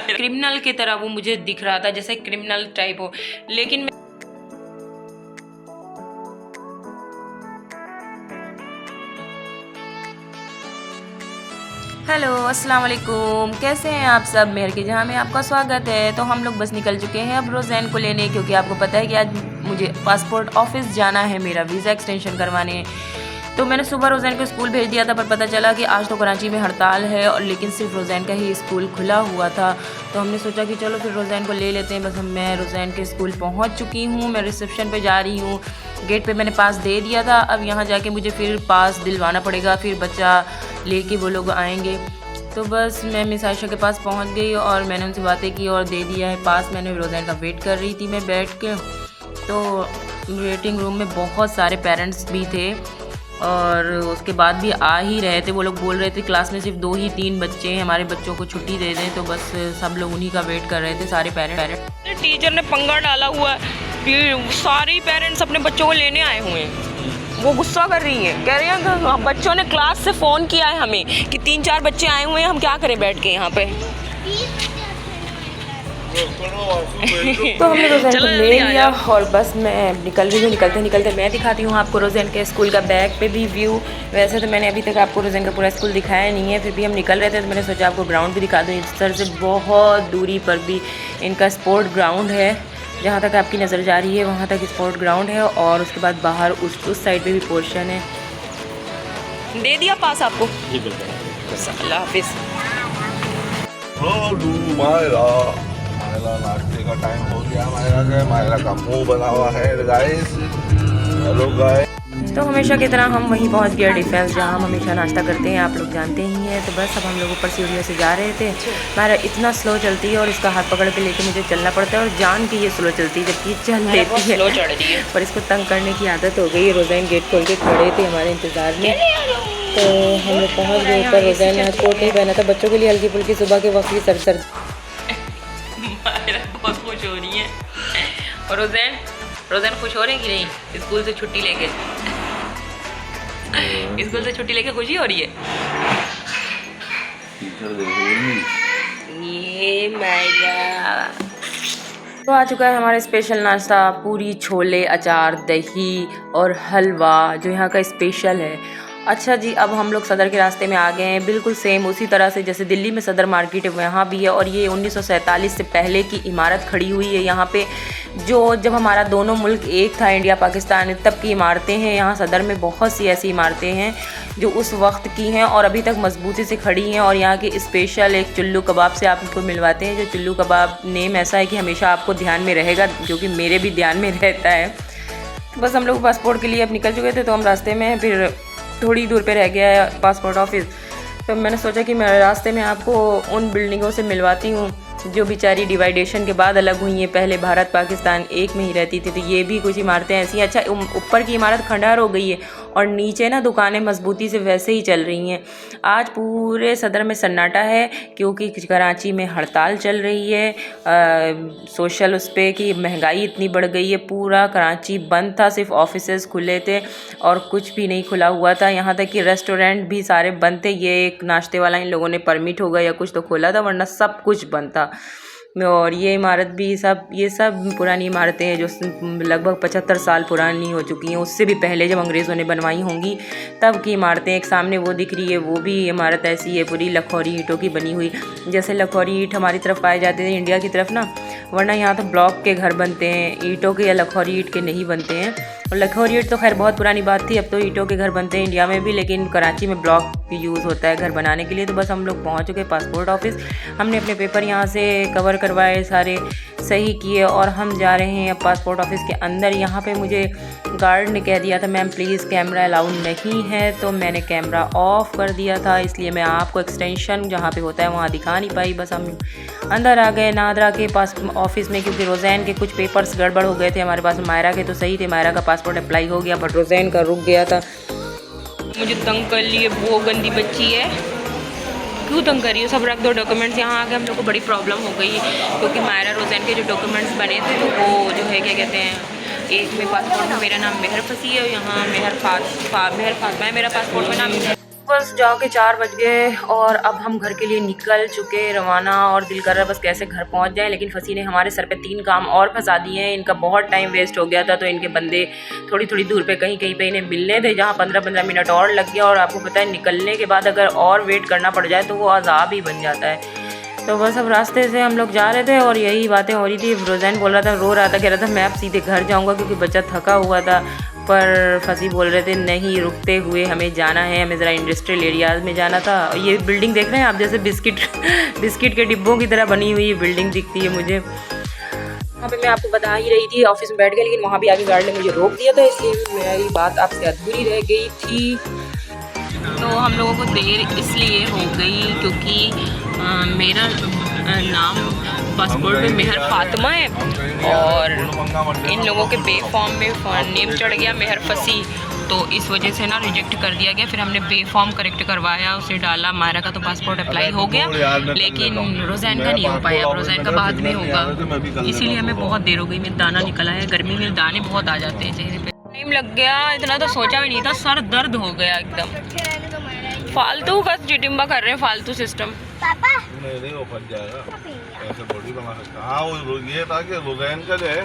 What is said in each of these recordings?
Criminal की तरह वो मुझे दिख रहा था, जैसे क्रिमिनल टाइप हो, लेकिन हेलो अस्सलाम वालेकुम, कैसे हैं आप सब। मेहर की जहाँ में आपका स्वागत है। तो हम लोग बस निकल चुके हैं अब रोज़ैन को लेने, क्योंकि आपको पता है कि आज मुझे पासपोर्ट ऑफिस जाना है, मेरा वीज़ा एक्सटेंशन करवाने। तो मैंने सुबह रोज़ैन को स्कूल भेज दिया था, पर पता चला कि आज तो कराची में हड़ताल है, और लेकिन सिर्फ रोज़ैन का ही स्कूल खुला हुआ था। तो हमने सोचा कि चलो फिर रोज़ैन को ले लेते हैं। बस मैं रोज़ैन के स्कूल पहुंच चुकी हूँ, मैं रिसेप्शन पे जा रही हूँ। गेट पे मैंने पास दे दिया था, अब यहाँ जाके मुझे फिर पास दिलवाना पड़ेगा, फिर बच्चा लेके वो लोग आएंगे। तो बस मैं मिस आयशा के पास पहुँच गई और मैंने उनसे बातें की और दे दिया है पास। मैंने रोज़ैन का वेट कर रही थी मैं बैठ के। तो वेटिंग रूम में बहुत सारे पेरेंट्स भी थे, और उसके बाद भी आ ही रहे थे। वो लोग बोल रहे थे क्लास में सिर्फ 2 ही 3 बच्चे हैं, हमारे बच्चों को छुट्टी दे दें। तो बस सब लोग उन्हीं का वेट कर रहे थे, सारे पेरेंट्स। टीचर ने पंगा डाला हुआ है कि सारे पेरेंट्स अपने बच्चों को लेने आए हुए हैं। वो गुस्सा कर रही है, कह रही है कि बच्चों ने क्लास से फ़ोन किया है हमें कि 3-4 बच्चे आए हुए हैं, हम क्या करें बैठ के यहाँ पे। तो हमने रोज़ैन को ले लिया और बस मैं निकल रही हूँ। निकलते निकलते मैं दिखाती हूँ आपको रोज़ैन के स्कूल का बैक पे भी व्यू। वैसे तो मैंने अभी तक आपको रोज़ैन का पूरा स्कूल दिखाया नहीं है, फिर भी हम निकल रहे थे तो मैंने सोचा आपको ग्राउंड भी दिखा दूँ। इस तरह से बहुत दूरी पर भी इनका स्पोर्ट ग्राउंड है, जहाँ तक आपकी नज़र जा रही है वहाँ तक स्पोर्ट ग्राउंड है, और उसके बाद बाहर उस साइड पे भी पोर्शन है। दे दिया पास आपको। अल्लाह हाफिज़। नाश्ते का टाइम हो गया। मायरा का मुंह बना हुआ है गाइस। Hello guys. तो हमेशा की तरह हम वहीं पहुंच गए डिफेंस, जहां हम हमेशा नाश्ता करते हैं, आप लोग जानते ही हैं। तो बस अब हम लोग ऊपर सीढ़ियों से जा रहे थे। मायरा इतना स्लो चलती है और इसका हाथ पकड़ के लेके मुझे चलना पड़ता है, और जान के ये स्लो चलती है जबकि चल लेती है, स्लो चढ़ रही है। पर इसको तंग करने की आदत हो गई है। रोज़ैन गेट खोल के खड़े थे हमारे इंतज़ार में। तो हम लोग पहुँच गए ऊपर। रोज़ैन ने कोट नहीं पहना था, बच्चों के लिए हल्की फुल्की सुबह के वक्त ही सर बहुत खुश हो रही है। और रोज़ैन खुश हो रही है कि नहीं स्कूल से छुट्टी लेके? स्कूल से छुट्टी लेके खुशी हो रही है। ये मायरा तो आ चुका है हमारा स्पेशल नाश्ता, पूरी, छोले, अचार, दही और हलवा, जो यहाँ का स्पेशल है। अच्छा जी, अब हम लोग सदर के रास्ते में आ गए हैं, बिल्कुल सेम उसी तरह से जैसे दिल्ली में सदर मार्केट है वहाँ भी है। और ये 1947 से पहले की इमारत खड़ी हुई है यहाँ पे, जो जब हमारा दोनों मुल्क एक था, इंडिया पाकिस्तान, तब की इमारतें हैं। यहाँ सदर में बहुत सी ऐसी इमारतें हैं जो उस वक्त की हैं और अभी तक मजबूती से खड़ी हैं। और यहाँ के स्पेशल एक चुल्लू कबाब से आपको मिलवाते हैं, जो चुल्लू कबाब नेम ऐसा है कि हमेशा आपको ध्यान में रहेगा, जो कि मेरे भी ध्यान में रहता है। बस हम लोग पासपोर्ट के लिए अब निकल चुके थे, तो हम रास्ते में फिर थोड़ी दूर पे रह गया है पासपोर्ट ऑफिस। तो मैंने सोचा कि मैं रास्ते में आपको उन बिल्डिंगों से मिलवाती हूँ जो बेचारी डिवाइडेशन के बाद अलग हुई हैं। पहले भारत पाकिस्तान एक में ही रहती थी, तो ये भी कुछ इमारतें ऐसी हैं। अच्छा, ऊपर की इमारत खंडहर हो गई है और नीचे ना दुकानें मजबूती से वैसे ही चल रही हैं। आज पूरे सदर में सन्नाटा है, क्योंकि कराची में हड़ताल चल रही है सोशल उस पर कि महंगाई इतनी बढ़ गई है। पूरा कराची बंद था, सिर्फ ऑफिसेज खुले थे और कुछ भी नहीं खुला हुआ था। यहाँ तक कि रेस्टोरेंट भी सारे बंद थे। ये एक नाश्ते वाला इन लोगों ने परमिट होगा या कुछ तो खोला था, वरना सब कुछ बंद था। और ये इमारत भी ये सब पुरानी इमारतें हैं जो लगभग 75 साल पुरानी हो चुकी हैं। उससे भी पहले जब अंग्रेज़ों ने बनवाई होंगी तब की इमारतें। एक सामने वो दिख रही है, वो भी इमारत ऐसी है, पूरी लखौरी ईंटों की बनी हुई, जैसे लखौरी ईंट हमारी तरफ पाए जाते हैं इंडिया की तरफ ना, वरना यहाँ तो ब्लॉक के घर बनते हैं, ईंटों के या लखौरी ईंट के नहीं बनते हैं। और लखौरी ईंट तो खैर बहुत पुरानी बात थी, अब तो ईंटों के घर बनते हैं इंडिया में भी, लेकिन कराची में ब्लॉक यूज़ होता है घर बनाने के लिए। तो बस हम लोग पहुँच चुके पासपोर्ट ऑफिस। हमने अपने पेपर यहाँ से कवर करवाए, सारे सही किए और हम जा रहे हैं अब पासपोर्ट ऑफिस के अंदर। यहाँ पे मुझे गार्ड ने कह दिया था मैम प्लीज़ कैमरा अलाउड नहीं है, तो मैंने कैमरा ऑफ कर दिया था, इसलिए मैं आपको एक्सटेंशन जहाँ पे होता है वहाँ दिखा नहीं पाई। बस हम अंदर आ गए नादरा के पास ऑफिस में, क्योंकि रोज़ैन के कुछ पेपर्स गड़बड़ हो गए थे। हमारे पास मायरा के तो सही थे, मायरा का पासपोर्ट अप्लाई हो गया, बट रोज़ैन का रुक गया था। मुझे तंग कर लिए, वो गंदी बच्ची है, क्यों तंग करी हो, सब रख दो डॉक्यूमेंट्स। यहाँ आके हम लोग को बड़ी प्रॉब्लम हो गई, क्योंकि मायरा रोज़ैन के जो डॉक्यूमेंट्स बने थे तो वो जो है क्या कहते हैं, एक में पासपोर्ट में मेरा नाम मेहर फसी है और यहाँ मेहर फातमा है मेरा पासपोर्ट में नाम। बस जाके 4 बज गए और अब हम घर के लिए निकल चुके रवाना, और दिल कर रहा है बस कैसे घर पहुंच जाए। लेकिन फंसी ने हमारे सर पे 3 काम और फंसा दिए हैं। इनका बहुत टाइम वेस्ट हो गया था, तो इनके बंदे थोड़ी थोड़ी दूर पे कहीं कहीं पे इन्हें मिलने थे, जहाँ 15-15 मिनट और लग गया। और आपको पता है निकलने के बाद अगर और वेट करना पड़ जाए तो वो अजाब ही बन जाता है। तो बस अब रास्ते से हम लोग जा रहे थे और यही बातें हो रही थी। रोज़ैन बोल रहा था, रो रहा था, कह रहा था मैं अब सीधे घर जाऊंगा क्योंकि बच्चा थका हुआ था। पर फसी बोल रहे थे नहीं, रुकते हुए हमें जाना है, हमें ज़रा इंडस्ट्रियल एरियाज़ में जाना था। ये बिल्डिंग देख रहे हैं आप, जैसे बिस्किट के डिब्बों की तरह बनी हुई बिल्डिंग दिखती है मुझे। वहाँ पे मैं आपको बता ही रही थी ऑफिस में बैठ गए, लेकिन वहाँ भी आगे गार्ड ने मुझे रोक दिया था, इसलिए मेरी बात आपसे अधूरी रह गई थी। तो हम लोगों को देर इसलिए हो गई क्योंकि मेरा नाम पासपोर्ट में मेहर फातिमा है और इन लोगों के बे फॉर्म में नेम चढ़ गया मेहर फसी, तो इस वजह से ना रिजेक्ट कर दिया गया। फिर हमने बे फॉर्म करेक्ट करवाया, उसे डाला। मायरा का तो पासपोर्ट अप्लाई हो गया, लेकिन रोज़ैन का नहीं हो पाया। अब रोज़ैन का बाद में होगा, इसीलिए हमें बहुत देर हो गई। मेरे दाना निकला है, गर्मी में दाने बहुत आ जाते हैं चेहरे पे। टाइम लग गया, इतना तो सोचा भी नहीं था, सर दर्द हो गया एकदम। फालतू का चिटिम्बा कर रहे हैं, फालतू सिस्टम। नहीं नहीं वो फट जाएगा, ऐसे बॉडी बना सकता। हाँ वो ये था कि रोज़ैन का जो है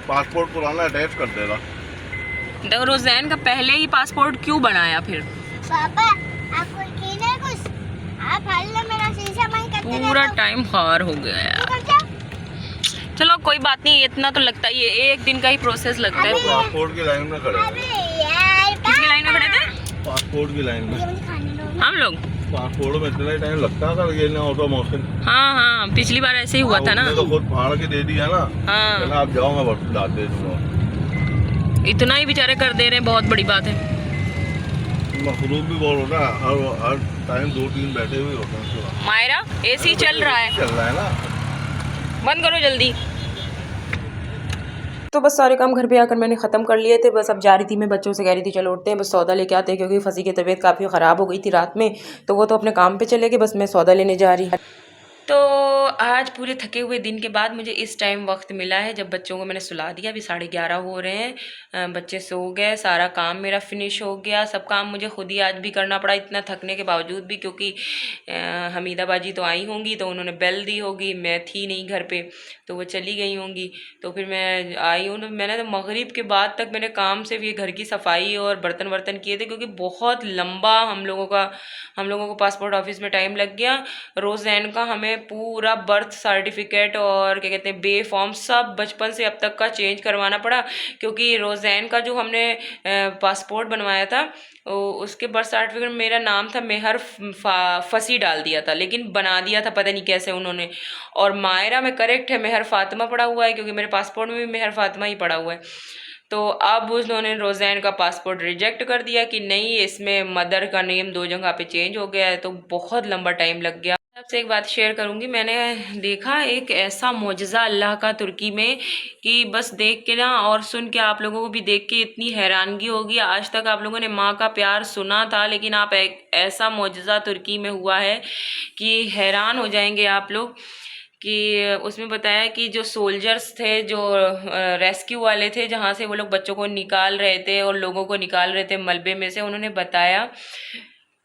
पासपोर्ट पुराना अटैच कर देगा। तो रोज़ैन का पहले ही पासपोर्ट क्यों बनाया फिर? पापा आपको यकीन है कुछ? आप हल मेरा शीशा बंद करते पूरा टाइम खार हो गया यार। चलो कोई बात नहीं, इतना तो लगता ही है, एक दिन का ही प्रोसेस लगता है। पासपोर्ट की लाइन में खड़े हैं। किसकी लाइन में खड़े थे? पासपोर्ट की लाइन में हम लोग। पासपोर्ट में इतना टाइम लगता था ये ऑटो मोशन। हाँ, पिछली बार ऐसे ही हुआ था ना। तो खुद फाड़ के दे दिया ना। हाँ, चला आप जाओ, मैं वापस ला दे दूंगा। इतना ही बेचारे कर दे रहे हैं, बहुत बड़ी बात है। मखरूब भी बहुत होता है, हर टाइम 2-3 बैठे हुए होते हैं। मायरा एसी चल रहा है ना, बंद करो जल्दी। तो बस सारे काम घर पे आकर मैंने ख़त्म कर लिए थे। बस अब जा रही थी, मैं बच्चों से कह रही थी चलो उठते हैं, बस सौदा लेके आते हैं, क्योंकि फसी की तबीयत काफ़ी ख़राब हो गई थी रात में, तो वो तो अपने काम पे चले गए, बस मैं सौदा लेने जा रही। तो आज पूरे थके हुए दिन के बाद मुझे इस टाइम वक्त मिला है, जब बच्चों को मैंने सुला दिया। अभी 11:30 हो रहे हैं, बच्चे सो गए, सारा काम मेरा फिनिश हो गया। सब काम मुझे खुद ही आज भी करना पड़ा, इतना थकने के बावजूद भी, क्योंकि हमीदा बाजी तो आई होंगी, तो उन्होंने बेल दी होगी, मैं थी नहीं घर पे, तो वो चली गई होंगी। तो फिर मैं आई हूँ, मैंने तो मगरिब के बाद तक मैंने काम सिर्फ ये घर की सफाई और बर्तन वर्तन किए थे, क्योंकि बहुत लंबा हम लोगों को पासपोर्ट ऑफिस में टाइम लग गया। रोज़ैन का हमें पूरा बर्थ सर्टिफिकेट और क्या कहते हैं बे फॉर्म सब बचपन से अब तक का चेंज करवाना पड़ा, क्योंकि रोज़ैन का जो हमने पासपोर्ट बनवाया था उसके बर्थ सर्टिफिकेट में मेरा नाम था मेहर फसी डाल दिया था, लेकिन बना दिया था पता नहीं कैसे उन्होंने। और मायरा में करेक्ट है, मेहर फातिमा पड़ा हुआ है, क्योंकि मेरे पासपोर्ट में भी मेहर फातिमा ही पड़ा हुआ है। तो अब उन्होंने रोज़ैन का पासपोर्ट रिजेक्ट कर दिया कि नहीं, इसमें मदर का नेम 2 जगह पे चेंज हो गया है, तो बहुत लंबा टाइम लग गया। आपसे एक बात शेयर करूंगी, मैंने देखा एक ऐसा मौजज़ा अल्लाह का तुर्की में, कि बस देख के ना और सुन के आप लोगों को भी देख के इतनी हैरानगी होगी। आज तक आप लोगों ने माँ का प्यार सुना था, लेकिन आप एक ऐसा मौजज़ा तुर्की में हुआ है कि हैरान हो जाएंगे आप लोग। कि उसमें बताया कि जो सोल्जर्स थे, जो रेस्क्यू वाले थे, जहाँ से वो लोग बच्चों को निकाल रहे थे और लोगों को निकाल रहे थे मलबे में से, उन्होंने बताया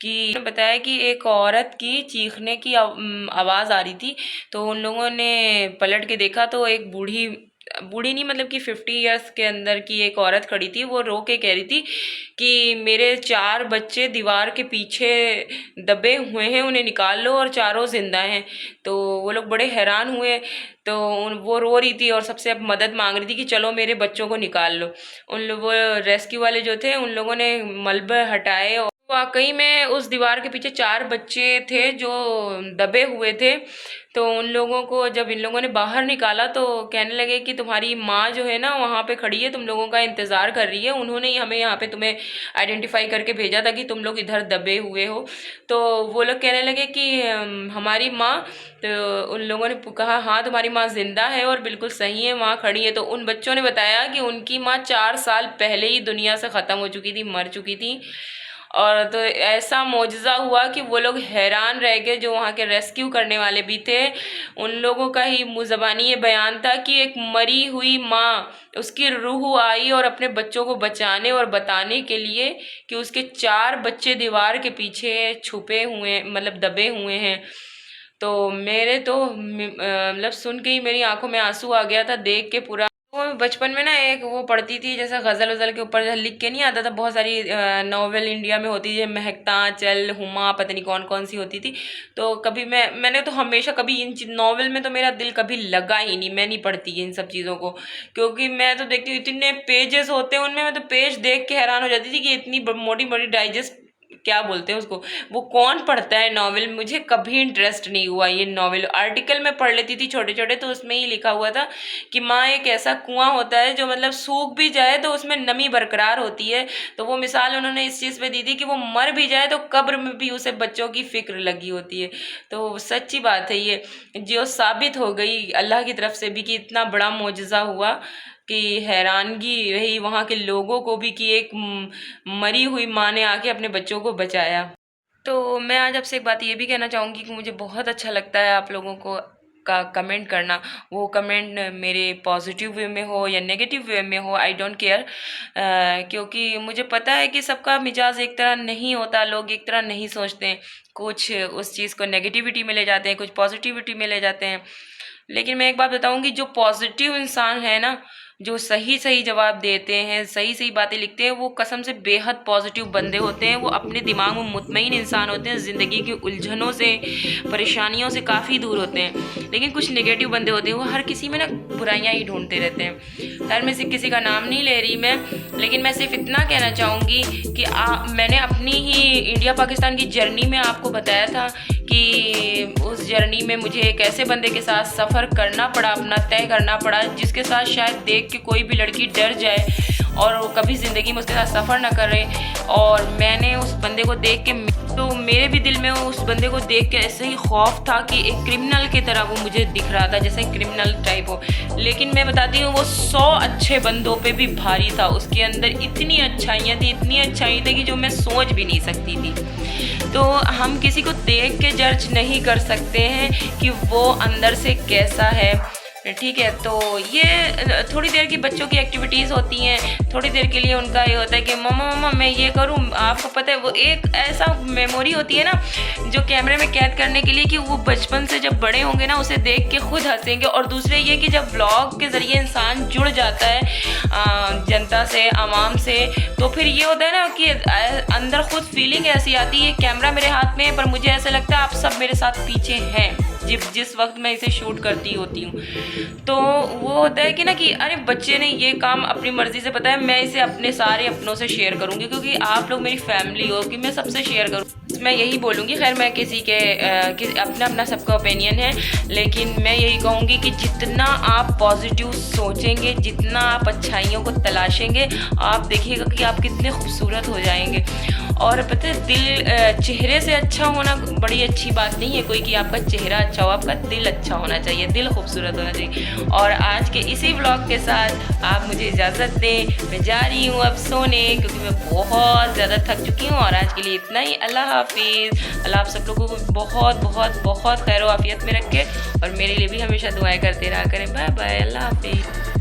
कि एक औरत की चीखने की आवाज़ आ रही थी। तो उन लोगों ने पलट के देखा तो एक बूढ़ी नहीं, मतलब कि 50 इयर्स के अंदर की एक औरत खड़ी थी। वो रो के कह रही थी कि मेरे 4 बच्चे दीवार के पीछे दबे हुए हैं, उन्हें निकाल लो, और चारों जिंदा हैं। तो वो लोग बड़े हैरान हुए, तो वो रो रही थी और सबसे अब मदद मांग रही थी कि चलो मेरे बच्चों को निकाल लो। वो रेस्क्यू वाले जो थे, उन लोगों ने मलबे हटाए, और वाकई में उस दीवार के पीछे 4 बच्चे थे जो दबे हुए थे। तो उन लोगों को जब इन लोगों ने बाहर निकाला तो कहने लगे कि तुम्हारी माँ जो है ना वहाँ पे खड़ी है, तुम लोगों का इंतज़ार कर रही है, उन्होंने ही हमें यहाँ पे तुम्हें आइडेंटिफाई करके भेजा था कि तुम लोग इधर दबे हुए हो। तो वो लोग कहने लगे कि हमारी माँ, तो उन लोगों ने कहा हाँ तुम्हारी माँ ज़िंदा है और बिल्कुल सही है, वहाँ खड़ी है। तो उन बच्चों ने बताया कि उनकी माँ 4 साल पहले ही दुनिया से ख़त्म हो चुकी थी, मर चुकी थी। और तो ऐसा मौजज़ा हुआ कि वो लोग हैरान रह गए, जो वहाँ के रेस्क्यू करने वाले भी थे। उन लोगों का ही मुँह ज़बानी ये बयान था कि एक मरी हुई माँ, उसकी रूह आई और अपने बच्चों को बचाने और बताने के लिए कि उसके 4 बच्चे दीवार के पीछे छुपे हुए, मतलब दबे हुए हैं। तो मेरे तो मतलब सुन के ही मेरी आंखों में आंसू आ गया था, देख के पूरा। वो बचपन में ना एक वो पढ़ती थी, जैसा गज़ल वज़ल के ऊपर लिख के नहीं आता था, बहुत सारी नॉवेल इंडिया में होती थी, महकता चल, हुमा, पता नहीं कौन कौन सी होती थी। तो कभी मैंने तो हमेशा कभी इन नॉवेल में तो मेरा दिल कभी लगा ही नहीं, मैं नहीं पढ़ती इन सब चीज़ों को, क्योंकि मैं तो देखती हूँ इतने पेजेस होते हैं उनमें, मैं तो पेज देख के हैरान हो जाती थी कि इतनी मोटी मोटी डाइजेस्ट क्या बोलते हैं उसको, वो कौन पढ़ता है नॉवेल। मुझे कभी इंटरेस्ट नहीं हुआ ये नॉवेल। आर्टिकल में पढ़ लेती थी छोटे छोटे, तो उसमें ही लिखा हुआ था कि माँ एक ऐसा कुआं होता है जो मतलब सूख भी जाए तो उसमें नमी बरकरार होती है। तो वो मिसाल उन्होंने इस चीज़ पे दी थी कि वो मर भी जाए तो कब्र में भी उसे बच्चों की फिक्र लगी होती है। तो सच्ची बात है ये, जो साबित हो गई अल्लाह की तरफ से भी कि इतना बड़ा मौजज़ा हुआ कि हैरानगी रही वहाँ के लोगों को भी कि एक मरी हुई माँ ने आके अपने बच्चों को बचाया। तो मैं आज आपसे एक बात ये भी कहना चाहूँगी कि मुझे बहुत अच्छा लगता है आप लोगों को का कमेंट करना। वो कमेंट मेरे पॉजिटिव वे में हो या नेगेटिव वे में हो, आई डोंट केयर, क्योंकि मुझे पता है कि सबका मिजाज एक तरह नहीं होता, लोग एक तरह नहीं सोचते हैं, कुछ उस चीज़ को नेगेटिविटी में ले जाते हैं, कुछ पॉजिटिविटी में ले जाते हैं। लेकिन मैं एक बात बताऊंगी, जो पॉजिटिव इंसान है ना, जो सही सही जवाब देते हैं, सही सही बातें लिखते हैं, वो कसम से बेहद पॉजिटिव बंदे होते हैं। वो अपने दिमाग में मुतमईन इंसान होते हैं, ज़िंदगी की उलझनों से, परेशानियों से काफ़ी दूर होते हैं। लेकिन कुछ नेगेटिव बंदे होते हैं, वो हर किसी में ना बुराइयां ही ढूंढते रहते हैं। खैर मैं किसी का नाम नहीं ले रही मैं, लेकिन मैं सिर्फ इतना कहना चाहूँगी कि मैंने अपनी ही इंडिया पाकिस्तान की जर्नी में आपको बताया था कि उस जर्नी में मुझे एक ऐसे बंदे के साथ सफ़र करना पड़ा, अपना तय करना पड़ा, जिसके साथ शायद देख के कोई भी लड़की डर जाए और वो कभी ज़िंदगी में उसके साथ सफ़र ना करे। और मैंने उस बंदे को देख के, तो मेरे भी दिल में उस बंदे को देख के ऐसे ही खौफ था कि एक क्रिमिनल की तरह वो मुझे दिख रहा था, जैसे क्रिमिनल टाइप हो। लेकिन मैं बताती हूँ वो 100 अच्छे बंदों पे भी भारी था। उसके अंदर इतनी अच्छाइयाँ थी, इतनी अच्छाई थी कि जो मैं सोच भी नहीं सकती थी। तो हम किसी को देख के जज नहीं कर सकते हैं कि वो अंदर से कैसा है, ठीक है। तो ये थोड़ी देर की बच्चों की एक्टिविटीज़ होती हैं, थोड़ी देर के लिए उनका ये होता है कि मम्मा मैं ये करूँ। आपको पता है वो एक ऐसा मेमोरी होती है ना जो कैमरे में कैद करने के लिए, कि वो बचपन से जब बड़े होंगे ना उसे देख के खुद हंसेंगे। और दूसरे ये कि जब ब्लॉग के ज़रिए इंसान जुड़ जाता है जनता से, आवाम से, तो फिर ये होता है ना कि अंदर खुद फीलिंग ऐसी आती है, कैमरा मेरे हाथ में, पर मुझे ऐसा लगता है आप सब मेरे साथ पीछे हैं जिस वक्त मैं इसे शूट करती होती हूँ। तो वो होता है कि ना कि अरे बच्चे ने ये काम अपनी मर्ज़ी से, पता है मैं इसे अपने सारे अपनों से शेयर करूँगी, क्योंकि आप लोग मेरी फैमिली हो, कि मैं सबसे शेयर करूँ, मैं यही बोलूँगी। खैर मैं किसी के अपना सबका ओपिनियन है, लेकिन मैं यही कहूँगी कि जितना आप पॉजिटिव सोचेंगे, जितना आप अच्छाइयों को तलाशेंगे, आप देखिएगा कि आप कितने खूबसूरत हो जाएंगे। और पता है चेहरे से अच्छा होना बड़ी अच्छी बात नहीं है कोई, कि आपका चेहरा अच्छा हो, आपका दिल अच्छा होना चाहिए, दिल खूबसूरत होना चाहिए। और आज के इसी व्लॉग के साथ आप मुझे इजाज़त दें, मैं जा रही हूँ अब सोने, क्योंकि मैं बहुत ज़्यादा थक चुकी हूँ। और आज के लिए इतना ही। अल्लाह हाफिज़। अल्लाह आप सब लोगों को बहुत बहुत बहुत खैर आफियत में रखे और मेरे लिए भी हमेशा दुआएं करते रहा करें। बाय बाय, अल्लाह हाफिज़।